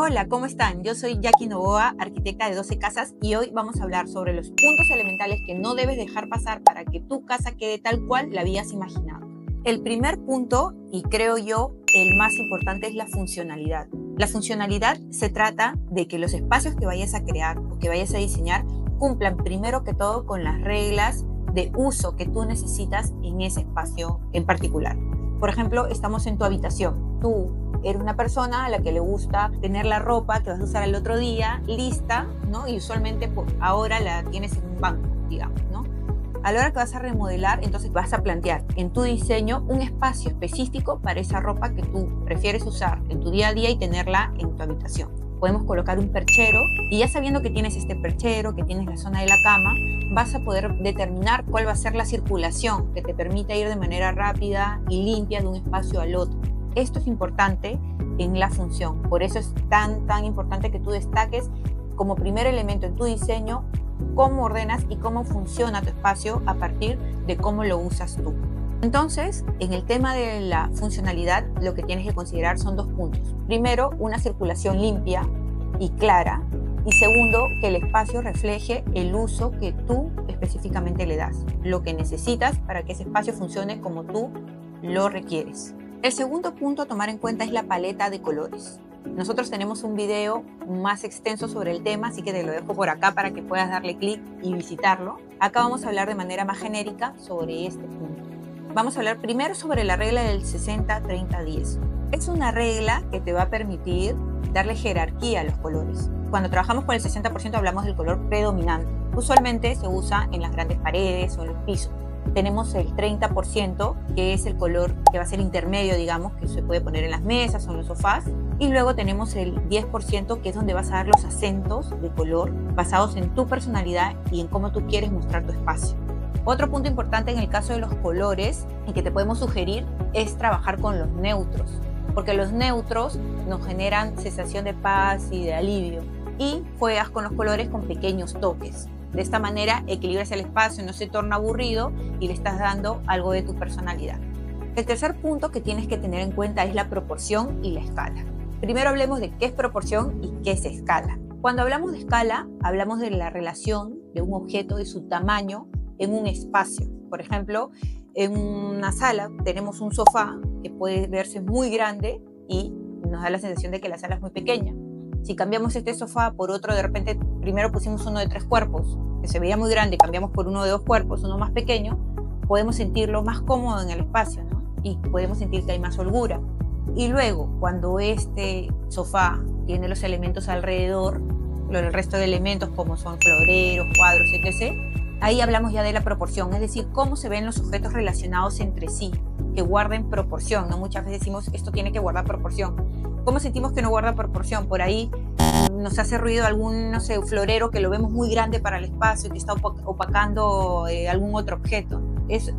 Hola, ¿cómo están? Yo soy Jackie Novoa, arquitecta de 12 casas, y hoy vamos a hablar sobre los puntos elementales que no debes dejar pasar para que tu casa quede tal cual la habías imaginado. El primer punto, y creo yo el más importante, es la funcionalidad. La funcionalidad se trata de que los espacios que vayas a crear o que vayas a diseñar cumplan primero que todo con las reglas de uso que tú necesitas en ese espacio en particular. Por ejemplo, estamos en tu habitación. Tú eres una persona a la que le gusta tener la ropa que vas a usar el otro día lista, ¿no? Y usualmente pues, ahora la tienes en un banco, digamos, ¿no? A la hora que vas a remodelar, entonces vas a plantear en tu diseño un espacio específico para esa ropa que tú prefieres usar en tu día a día y tenerla en tu habitación. Podemos colocar un perchero y ya sabiendo que tienes este perchero, que tienes la zona de la cama, vas a poder determinar cuál va a ser la circulación que te permita ir de manera rápida y limpia de un espacio al otro. Esto es importante en la función, por eso es tan importante que tú destaques como primer elemento en tu diseño cómo ordenas y cómo funciona tu espacio a partir de cómo lo usas tú. Entonces, en el tema de la funcionalidad, lo que tienes que considerar son dos puntos. Primero, una circulación limpia y clara. Y segundo, que el espacio refleje el uso que tú específicamente le das, lo que necesitas para que ese espacio funcione como tú lo requieres. El segundo punto a tomar en cuenta es la paleta de colores. Nosotros tenemos un video más extenso sobre el tema, así que te lo dejo por acá para que puedas darle clic y visitarlo. Acá vamos a hablar de manera más genérica sobre este punto. Vamos a hablar primero sobre la regla del 60-30-10. Es una regla que te va a permitir darle jerarquía a los colores. Cuando trabajamos con el 60% hablamos del color predominante. Usualmente se usa en las grandes paredes o en los pisos. Tenemos el 30%, que es el color que va a ser intermedio, digamos, que se puede poner en las mesas o en los sofás. Y luego tenemos el 10%, que es donde vas a dar los acentos de color basados en tu personalidad y en cómo tú quieres mostrar tu espacio. Otro punto importante en el caso de los colores y que te podemos sugerir es trabajar con los neutros, porque los neutros nos generan sensación de paz y de alivio, y juegas con los colores con pequeños toques. De esta manera equilibras el espacio, no se torna aburrido y le estás dando algo de tu personalidad. El tercer punto que tienes que tener en cuenta es la proporción y la escala. Primero hablemos de qué es proporción y qué es escala. Cuando hablamos de escala, hablamos de la relación de un objeto, de su tamaño en un espacio. Por ejemplo, en una sala tenemos un sofá que puede verse muy grande y nos da la sensación de que la sala es muy pequeña. Si cambiamos este sofá por otro, de repente primero pusimos uno de 3 cuerpos, que se veía muy grande, cambiamos por uno de 2 cuerpos, uno más pequeño, podemos sentirlo más cómodo en el espacio, ¿no? Y podemos sentir que hay más holgura. Y luego, cuando este sofá tiene los elementos alrededor, el resto de elementos como son floreros, cuadros, etc., ahí hablamos ya de la proporción, es decir, cómo se ven los objetos relacionados entre sí, que guarden proporción, ¿no? Muchas veces decimos, esto tiene que guardar proporción. ¿Cómo sentimos que no guarda proporción? Por ahí nos hace ruido algún, no sé, florero que lo vemos muy grande para el espacio y que está opacando algún otro objeto.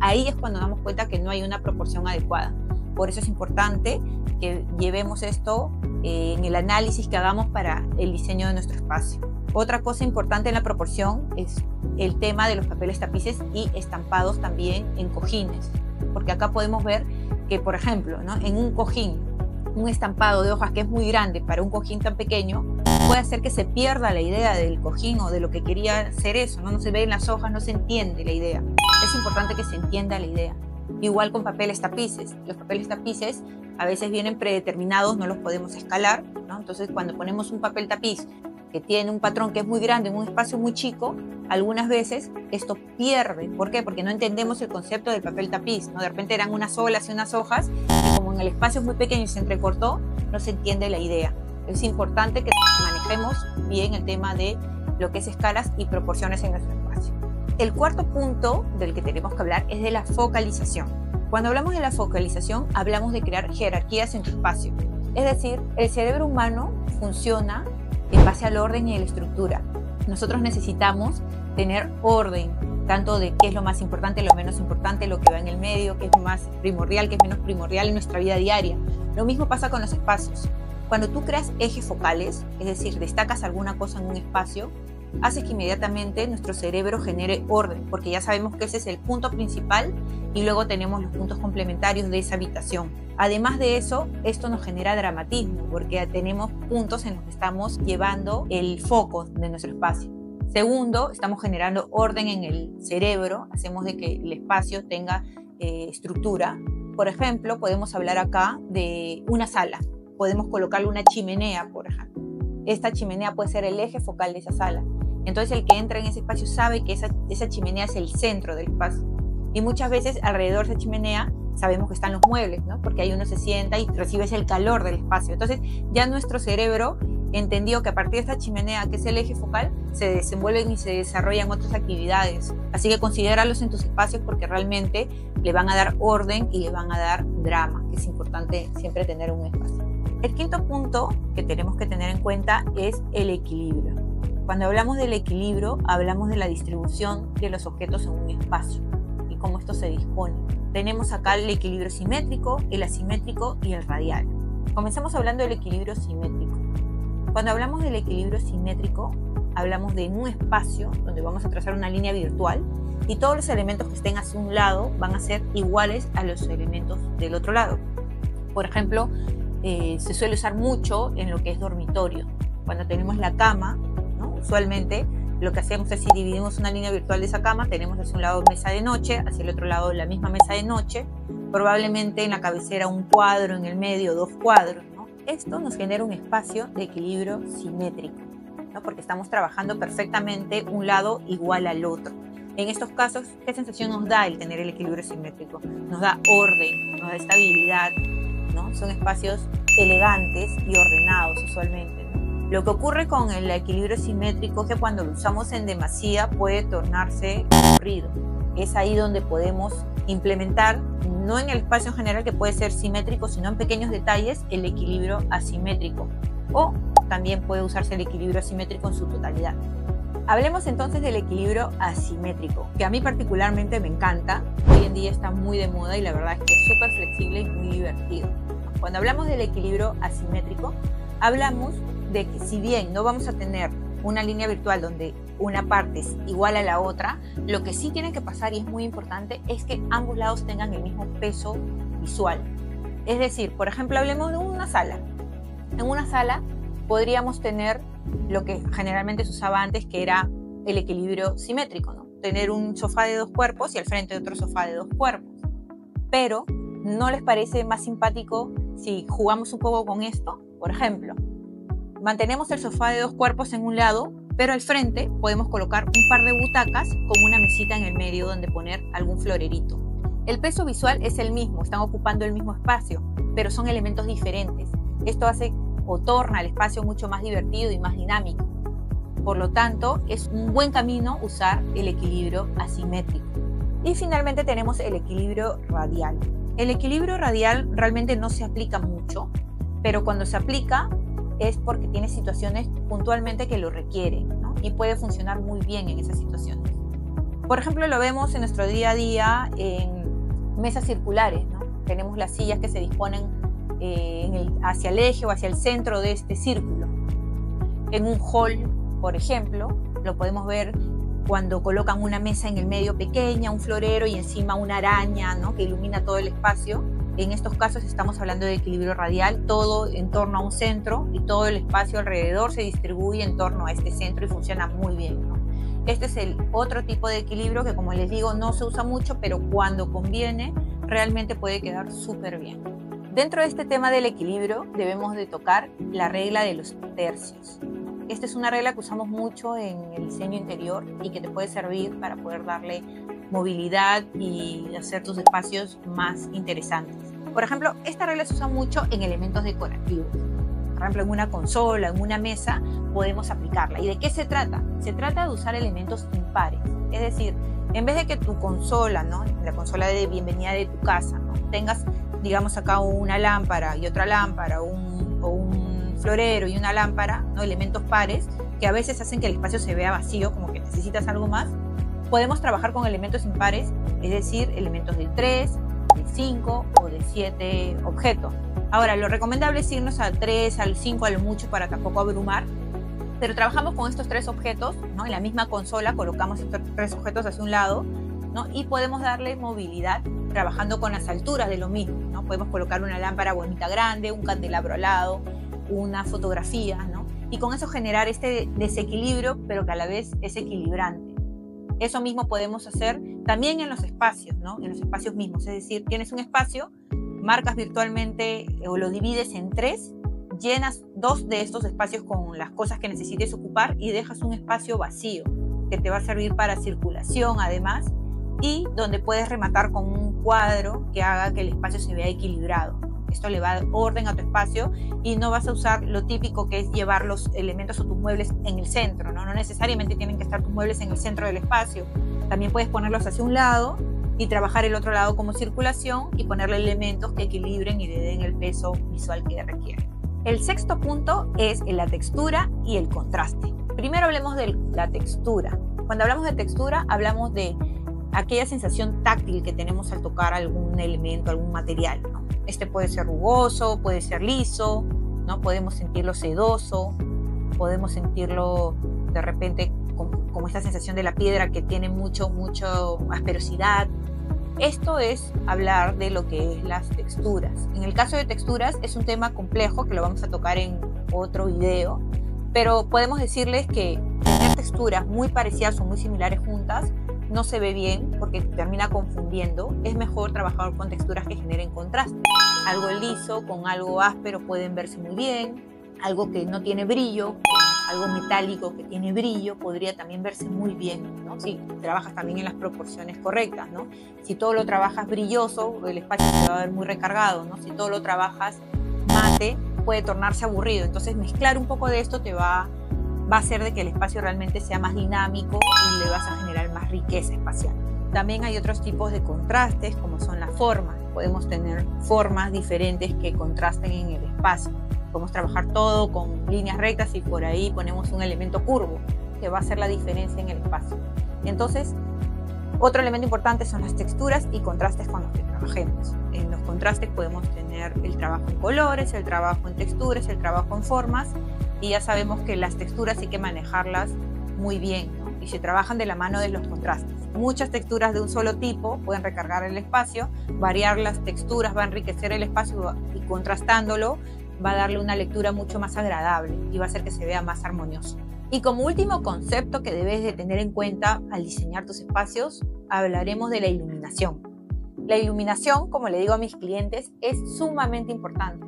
Ahí es cuando damos cuenta que no hay una proporción adecuada. Por eso es importante que llevemos esto en el análisis que hagamos para el diseño de nuestro espacio. Otra cosa importante en la proporción es el tema de los papeles tapices y estampados también en cojines. Porque acá podemos ver que, por ejemplo, ¿no? En un cojín, un estampado de hojas que es muy grande para un cojín tan pequeño puede hacer que se pierda la idea del cojín o de lo que quería ser eso, ¿no? No se ve en las hojas, no se entiende la idea. Es importante que se entienda la idea. Igual con papeles tapices. Los papeles tapices a veces vienen predeterminados, no los podemos escalar, ¿no? Entonces, cuando ponemos un papel tapiz que tiene un patrón que es muy grande en un espacio muy chico, algunas veces esto pierde. ¿Por qué? Porque no entendemos el concepto del papel tapiz, ¿no? De repente eran unas olas y unas hojas, y como en el espacio es muy pequeño y se entrecortó, no se entiende la idea. Es importante que manejemos bien el tema de lo que es escalas y proporciones en nuestro espacio. El cuarto punto del que tenemos que hablar es de la focalización. Cuando hablamos de la focalización, hablamos de crear jerarquías en tu espacio. Es decir, el cerebro humano funciona en base al orden y a la estructura. Nosotros necesitamos tener orden, tanto de qué es lo más importante, lo menos importante, lo que va en el medio, qué es más primordial, qué es menos primordial en nuestra vida diaria. Lo mismo pasa con los espacios. Cuando tú creas ejes focales, es decir, destacas alguna cosa en un espacio, hace que inmediatamente nuestro cerebro genere orden, porque ya sabemos que ese es el punto principal y luego tenemos los puntos complementarios de esa habitación. Además de eso, esto nos genera dramatismo, porque tenemos puntos en los que estamos llevando el foco de nuestro espacio. Segundo, estamos generando orden en el cerebro, hacemos de que el espacio tenga estructura. Por ejemplo, podemos hablar acá de una sala. Podemos colocarle una chimenea, por ejemplo. Esta chimenea puede ser el eje focal de esa sala. Entonces el que entra en ese espacio sabe que esa chimenea es el centro del espacio. Y muchas veces alrededor de esa chimenea sabemos que están los muebles, ¿no? Porque ahí uno se sienta y recibes el calor del espacio. Entonces ya nuestro cerebro entendió que a partir de esta chimenea, que es el eje focal, se desenvuelven y se desarrollan otras actividades. Así que considéralos en tus espacios porque realmente le van a dar orden y le van a dar drama, que es importante siempre tener un espacio. El quinto punto que tenemos que tener en cuenta es el equilibrio. Cuando hablamos del equilibrio, hablamos de la distribución de los objetos en un espacio y cómo esto se dispone. Tenemos acá el equilibrio simétrico, el asimétrico y el radial. Comencemos hablando del equilibrio simétrico. Cuando hablamos del equilibrio simétrico, hablamos de un espacio donde vamos a trazar una línea virtual y todos los elementos que estén hacia un lado van a ser iguales a los elementos del otro lado. Por ejemplo, se suele usar mucho en lo que es dormitorio. Cuando tenemos la cama, ¿no? Usualmente lo que hacemos es, si dividimos una línea virtual de esa cama, tenemos hacia un lado mesa de noche, hacia el otro lado la misma mesa de noche, probablemente en la cabecera un cuadro, en el medio 2 cuadros, ¿no? Esto nos genera un espacio de equilibrio simétrico, ¿no? Porque estamos trabajando perfectamente un lado igual al otro. En estos casos, ¿qué sensación nos da el tener el equilibrio simétrico? Nos da orden, nos da estabilidad, ¿no? Son espacios elegantes y ordenados usualmente, ¿no? Lo que ocurre con el equilibrio simétrico es que cuando lo usamos en demasía puede tornarse aburrido. Es ahí donde podemos implementar, no en el espacio en general que puede ser simétrico, sino en pequeños detalles, el equilibrio asimétrico. O también puede usarse el equilibrio asimétrico en su totalidad. Hablemos entonces del equilibrio asimétrico, que a mí particularmente me encanta. Hoy en día está muy de moda y la verdad es que es súper flexible y muy divertido. Cuando hablamos del equilibrio asimétrico, hablamos de que si bien no vamos a tener una línea virtual donde una parte es igual a la otra, lo que sí tiene que pasar, y es muy importante, es que ambos lados tengan el mismo peso visual. Es decir, por ejemplo, hablemos de una sala. En una sala podríamos tener lo que generalmente se usaba antes, que era el equilibrio simétrico, ¿no? Tener un sofá de 2 cuerpos y al frente otro sofá de 2 cuerpos. Pero, ¿no les parece más simpático si jugamos un poco con esto? Por ejemplo, mantenemos el sofá de 2 cuerpos en un lado, pero al frente podemos colocar un par de butacas con una mesita en el medio donde poner algún florerito. El peso visual es el mismo, están ocupando el mismo espacio, pero son elementos diferentes. Esto hace o torna el espacio mucho más divertido y más dinámico. Por lo tanto, es un buen camino usar el equilibrio asimétrico. Y finalmente tenemos el equilibrio radial. El equilibrio radial realmente no se aplica mucho, pero cuando se aplica es porque tiene situaciones puntualmente que lo requieren, ¿no? Y puede funcionar muy bien en esas situaciones. Por ejemplo, lo vemos en nuestro día a día en mesas circulares, ¿no? Tenemos las sillas que se disponen hacia el eje o hacia el centro de este círculo. En un hall, por ejemplo, lo podemos ver cuando colocan una mesa en el medio pequeña, un florero y encima una araña, ¿no? Que ilumina todo el espacio. En estos casos estamos hablando de equilibrio radial, todo en torno a un centro y todo el espacio alrededor se distribuye en torno a este centro y funciona muy bien, ¿no? Este es el otro tipo de equilibrio que, como les digo, no se usa mucho, pero cuando conviene realmente puede quedar súper bien. Dentro de este tema del equilibrio debemos de tocar la regla de los tercios. Esta es una regla que usamos mucho en el diseño interior y que te puede servir para poder darle movilidad y hacer tus espacios más interesantes. Por ejemplo, esta regla se usa mucho en elementos decorativos. Por ejemplo, en una consola, en una mesa, podemos aplicarla. ¿Y de qué se trata? Se trata de usar elementos impares. Es decir, en vez de que tu consola, ¿no? La consola de bienvenida de tu casa, ¿no? Tengas, digamos, acá una lámpara y otra lámpara, o un florero y una lámpara, ¿no? Elementos pares que a veces hacen que el espacio se vea vacío, como que necesitas algo más. Podemos trabajar con elementos impares, es decir, elementos de 3, de 5 o de 7 objetos. Ahora, lo recomendable es irnos al 3, al 5, a lo mucho, para tampoco abrumar. Pero trabajamos con estos 3 objetos, ¿no? En la misma consola colocamos estos 3 objetos hacia un lado, ¿no? Y podemos darle movilidad trabajando con las alturas de lo mismo, ¿no? Podemos colocar una lámpara bonita grande, un candelabro al lado, una fotografía, ¿no? Y con eso generar este desequilibrio, pero que a la vez es equilibrante. Eso mismo podemos hacer también en los espacios, ¿no? En los espacios mismos. Es decir, tienes un espacio, marcas virtualmente o lo divides en 3, llenas 2 de estos espacios con las cosas que necesites ocupar y dejas un espacio vacío que te va a servir para circulación además, y donde puedes rematar con un cuadro que haga que el espacio se vea equilibrado. Esto le va a dar orden a tu espacio y no vas a usar lo típico que es llevar los elementos o tus muebles en el centro, ¿no? No necesariamente tienen que estar tus muebles en el centro del espacio. También puedes ponerlos hacia un lado y trabajar el otro lado como circulación y ponerle elementos que equilibren y le den el peso visual que requiere. El 6.º punto es la textura y el contraste. Primero hablemos de la textura. Cuando hablamos de textura, hablamos de aquella sensación táctil que tenemos al tocar algún elemento, algún material, ¿no? Este puede ser rugoso, puede ser liso, ¿no? Podemos sentirlo sedoso, podemos sentirlo de repente como esta sensación de la piedra que tiene mucho asperosidad. Esto es hablar de lo que es las texturas. En el caso de texturas es un tema complejo que lo vamos a tocar en otro video, pero podemos decirles que tener texturas muy parecidas o muy similares juntas no se ve bien porque termina confundiendo. Es mejor trabajar con texturas que generen contraste. Algo liso con algo áspero pueden verse muy bien. Algo que no tiene brillo, algo metálico que tiene brillo, podría también verse muy bien, ¿no? Si trabajas también en las proporciones correctas, ¿no? Si todo lo trabajas brilloso, el espacio se va a ver muy recargado, ¿no? Si todo lo trabajas mate, puede tornarse aburrido. Entonces mezclar un poco de esto te va a hacer de que el espacio realmente sea más dinámico y le vas a generar más riqueza espacial. También hay otros tipos de contrastes, como son las formas. Podemos tener formas diferentes que contrasten en el espacio. Podemos trabajar todo con líneas rectas y por ahí ponemos un elemento curvo que va a hacer la diferencia en el espacio. Entonces, otro elemento importante son las texturas y contrastes con los que trabajemos. En los contrastes podemos tener el trabajo en colores, el trabajo en texturas, el trabajo en formas, y ya sabemos que las texturas hay que manejarlas muy bien, ¿no? Y se trabajan de la mano de los contrastes. Muchas texturas de un solo tipo pueden recargar el espacio, variar las texturas va a enriquecer el espacio y contrastándolo va a darle una lectura mucho más agradable y va a hacer que se vea más armonioso. Y como último concepto que debes de tener en cuenta al diseñar tus espacios, hablaremos de la iluminación. La iluminación, como le digo a mis clientes, es sumamente importante.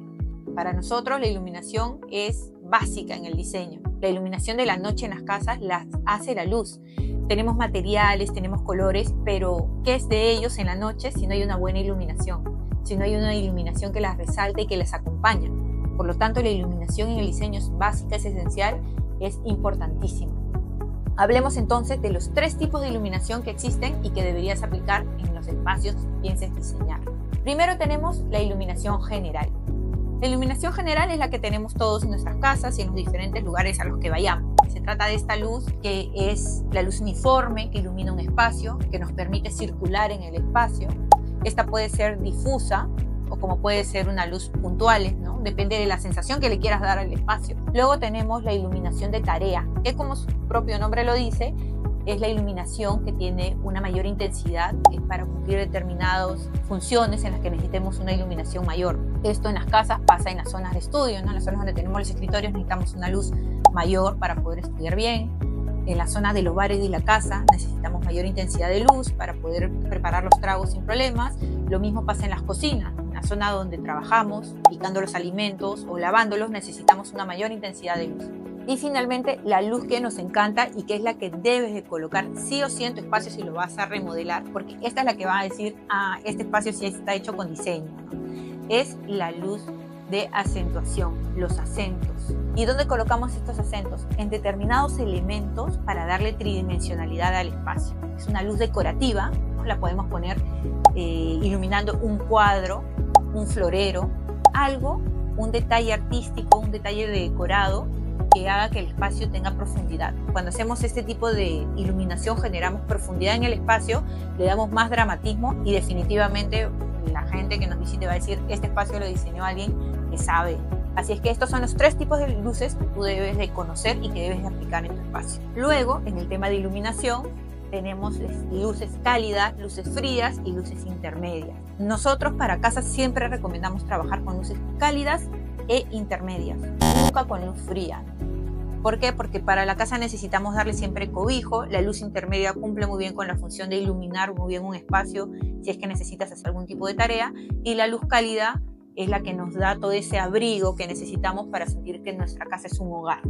Para nosotros la iluminación es básica en el diseño. La iluminación de la noche en las casas las hace la luz. Tenemos materiales, tenemos colores, pero ¿qué es de ellos en la noche si no hay una buena iluminación? Si no hay una iluminación que las resalte y que las acompañe. Por lo tanto, la iluminación en el diseño es básica, es esencial, es importantísima. Hablemos entonces de los 3 tipos de iluminación que existen y que deberías aplicar en los espacios que pienses diseñar. Primero tenemos la iluminación general. La iluminación general es la que tenemos todos en nuestras casas y en los diferentes lugares a los que vayamos. Se trata de esta luz que es la luz uniforme que ilumina un espacio, que nos permite circular en el espacio. Esta puede ser difusa o como puede ser una luz puntual, ¿no? Depende de la sensación que le quieras dar al espacio. Luego tenemos la iluminación de tarea, que como su propio nombre lo dice, es la iluminación que tiene una mayor intensidad para cumplir determinadas funciones en las que necesitemos una iluminación mayor. Esto en las casas pasa en las zonas de estudio, ¿no? En las zonas donde tenemos los escritorios necesitamos una luz mayor para poder estudiar bien. En las zonas de los bares y la casa necesitamos mayor intensidad de luz para poder preparar los tragos sin problemas. Lo mismo pasa en las cocinas. En la zona donde trabajamos, picando los alimentos o lavándolos, necesitamos una mayor intensidad de luz. Y finalmente, la luz que nos encanta y que es la que debes de colocar sí o sí en tu espacio si lo vas a remodelar, porque esta es la que va a decir, este espacio sí está hecho con diseño, ¿no? Es la luz de acentuación, los acentos. ¿Y dónde colocamos estos acentos? En determinados elementos para darle tridimensionalidad al espacio. Es una luz decorativa, ¿no? La podemos poner iluminando un cuadro, un florero, algo, un detalle artístico, un detalle decorado que haga que el espacio tenga profundidad. Cuando hacemos este tipo de iluminación generamos profundidad en el espacio, le damos más dramatismo y definitivamente la gente que nos visite va a decir, este espacio lo diseñó alguien que sabe Así es que estos son los 3 tipos de luces que tú debes de conocer y que debes de aplicar en tu espacio. Luego, en el tema de iluminación, tenemos luces cálidas, luces frías y luces intermedias. Nosotros para casa siempre recomendamos trabajar con luces cálidas e intermedias, nunca con luz fría. ¿Por qué? Porque para la casa necesitamos darle siempre cobijo. La luz intermedia cumple muy bien con la función de iluminar muy bien un espacio si es que necesitas hacer algún tipo de tarea, y la luz cálida es la que nos da todo ese abrigo que necesitamos para sentir que nuestra casa es un hogar.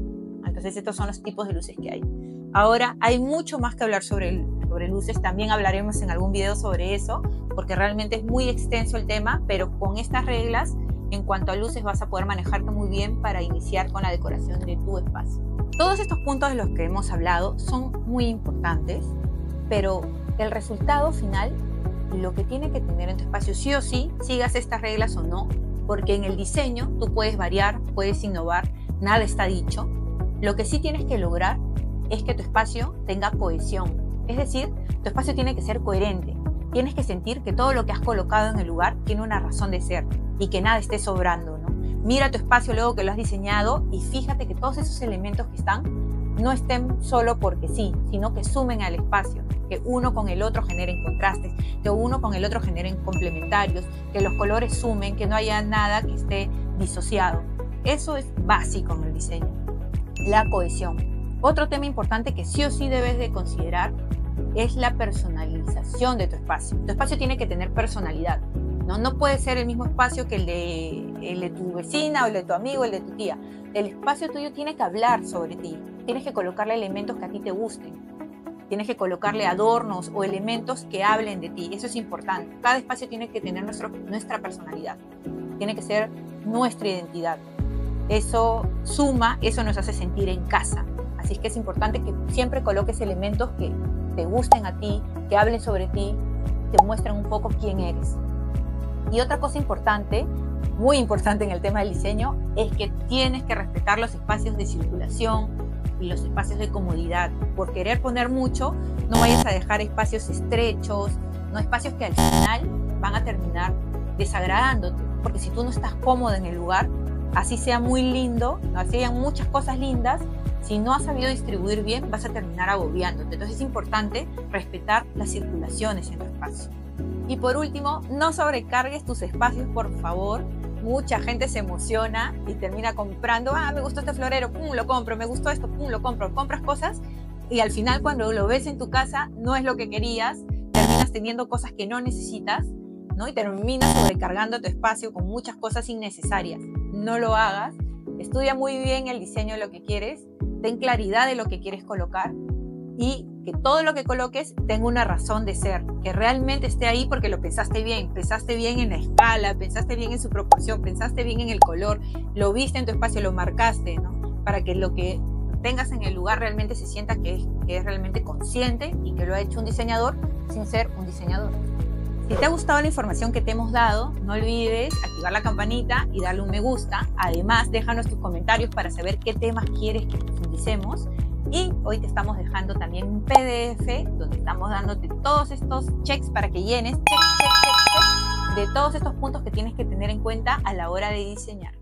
Entonces estos son los tipos de luces que hay. Ahora hay mucho más que hablar sobre luces, también hablaremos en algún video sobre eso, porque realmente es muy extenso el tema, pero con estas reglas en cuanto a luces vas a poder manejarte muy bien para iniciar con la decoración de tu espacio. Todos estos puntos de los que hemos hablado son muy importantes, pero el resultado final, lo que tiene que tener en tu espacio sí o sí, sigas estas reglas o no, porque en el diseño tú puedes variar, puedes innovar, nada está dicho. Lo que sí tienes que lograr es que tu espacio tenga cohesión, es decir, tu espacio tiene que ser coherente. Tienes que sentir que todo lo que has colocado en el lugar tiene una razón de ser y que nada esté sobrando, ¿no? Mira tu espacio luego que lo has diseñado y fíjate que todos esos elementos que están no estén solo porque sí, sino que sumen al espacio, que uno con el otro generen contrastes, que uno con el otro generen complementarios, que los colores sumen, que no haya nada que esté disociado. Eso es básico en el diseño, la cohesión. Otro tema importante que sí o sí debes de considerar es la personalización de tu espacio. Tu espacio tiene que tener personalidad, ¿no? No puede ser el mismo espacio que el de tu vecina o el de tu amigo o el de tu tía. El espacio tuyo tiene que hablar sobre ti. Tienes que colocarle elementos que a ti te gusten. Tienes que colocarle adornos o elementos que hablen de ti. Eso es importante. Cada espacio tiene que tener nuestra personalidad. Tiene que ser nuestra identidad. Eso suma, eso nos hace sentir en casa. Así es que es importante que siempre coloques elementos que te gusten a ti, que hablen sobre ti, te muestren un poco quién eres. Y otra cosa importante, muy importante en el tema del diseño, es que tienes que respetar los espacios de circulación y los espacios de comodidad. Por querer poner mucho, no vayas a dejar espacios estrechos, no espacios que al final van a terminar desagradándote, porque si tú no estás cómodo en el lugar, así sea muy lindo, así hayan muchas cosas lindas, si no has sabido distribuir bien, vas a terminar agobiándote. Entonces es importante respetar las circulaciones en tu espacio. Y por último, no sobrecargues tus espacios, por favor. Mucha gente se emociona y termina comprando, me gustó este florero, pum, lo compro, me gustó esto, pum, lo compro. Compras cosas y al final cuando lo ves en tu casa no es lo que querías, terminas teniendo cosas que no necesitas, ¿no? Y terminas sobrecargando tu espacio con muchas cosas innecesarias. No lo hagas. Estudia muy bien el diseño de lo que quieres, ten claridad de lo que quieres colocar y que todo lo que coloques tenga una razón de ser, que realmente esté ahí porque lo pensaste bien en la escala, pensaste bien en su proporción, pensaste bien en el color, lo viste en tu espacio, lo marcaste, ¿no? Para que lo que tengas en el lugar realmente se sienta que es realmente consciente y que lo ha hecho un diseñador sin ser un diseñador. Si te ha gustado la información que te hemos dado, no olvides activar la campanita y darle un me gusta. Además, déjanos tus comentarios para saber qué temas quieres que profundicemos. Y hoy te estamos dejando también un PDF donde estamos dándote todos estos checks para que llenes, check, de todos estos puntos que tienes que tener en cuenta a la hora de diseñar.